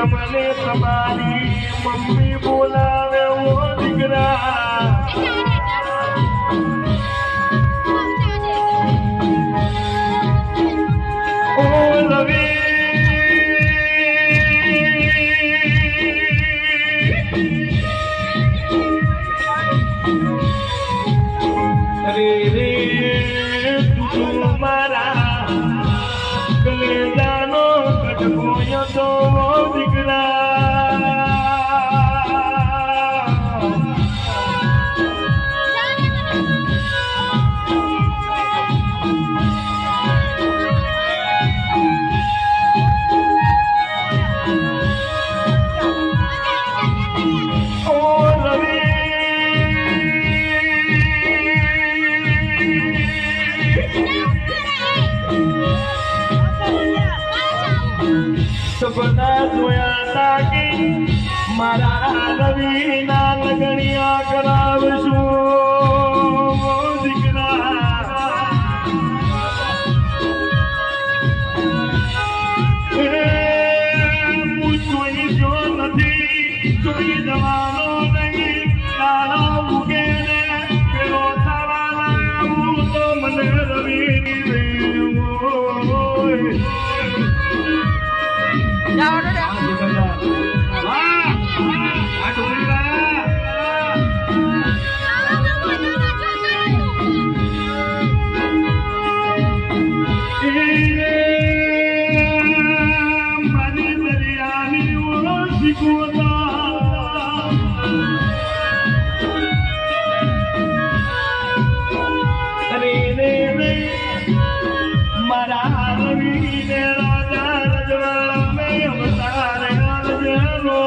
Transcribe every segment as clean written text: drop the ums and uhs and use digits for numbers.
તમને તમારી મમ્મી બોલાવે ઓ દીકરા ઓ લવી અરે રે તું મારા કલેજાનો કટકો તો દીકરા સપના જોયા તા કે મારા રવિના લગણિયા કરાવશું દીકરા હું જોઈ જો નથી જોઈ જવાનો નહીં તારો ઉગે ને પેલો થવાના હું તો મને રવિની મારા રવિને રાજા રજવાડા મેં અવતારે આલજેરો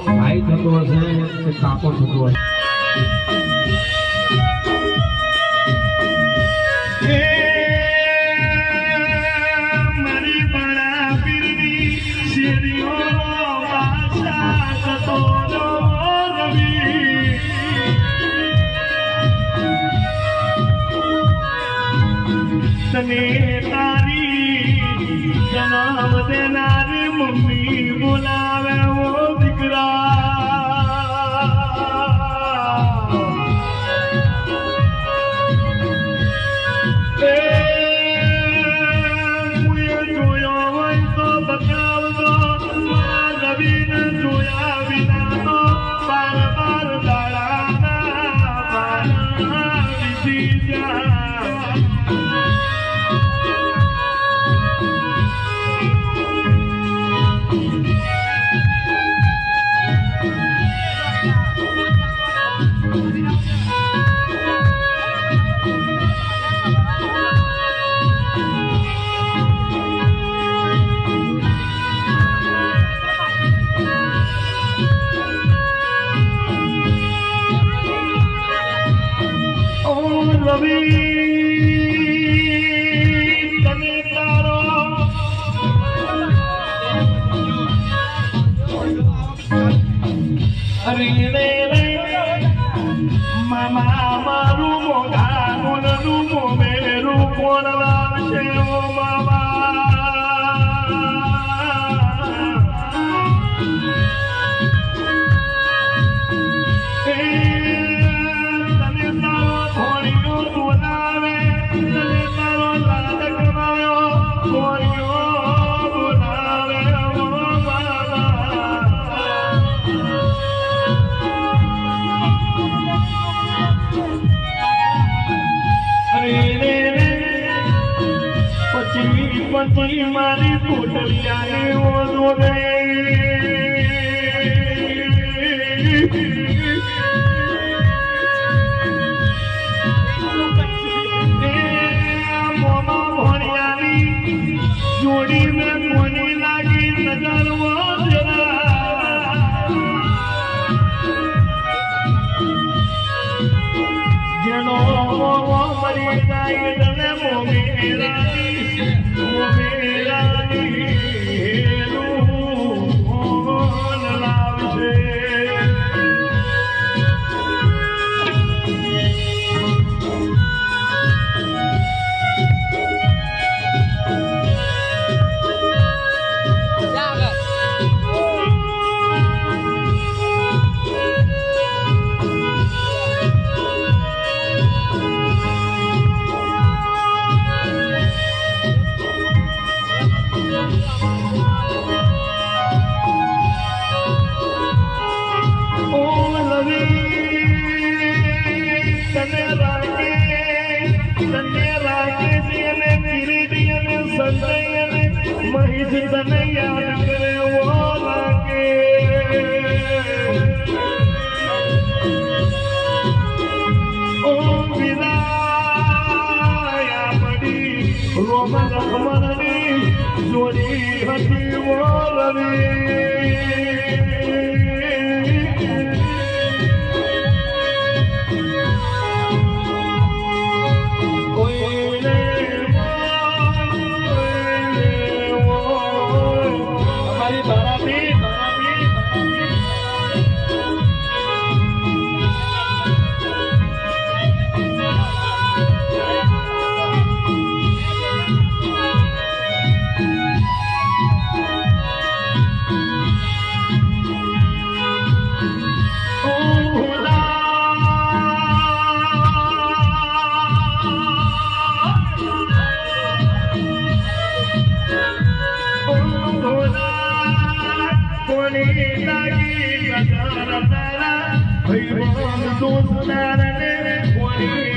ભાઈ થતો હશે કે કાકો થતો હશે મારી બડા પીરની શેરીઓ વાસા થતો રવિ તને તારી જન્મ દેનારી મમ્મી બોલાવે ઓ રવિ તને તારો અરે રે મામા મારું મોઢા મોનનું મોમેરું કોણ લાવશે ઓ મામા પછી મારી પોટલિયાને ઓળો રે મોમાં ભણ્યાની જોડી મેં કોની લાગી નજરવો જરા પછી તને યાદ કરે એવો લાગે ઓ વિદાયા પડી રોમ લખમણની જોડી હતી મોરવી Hey,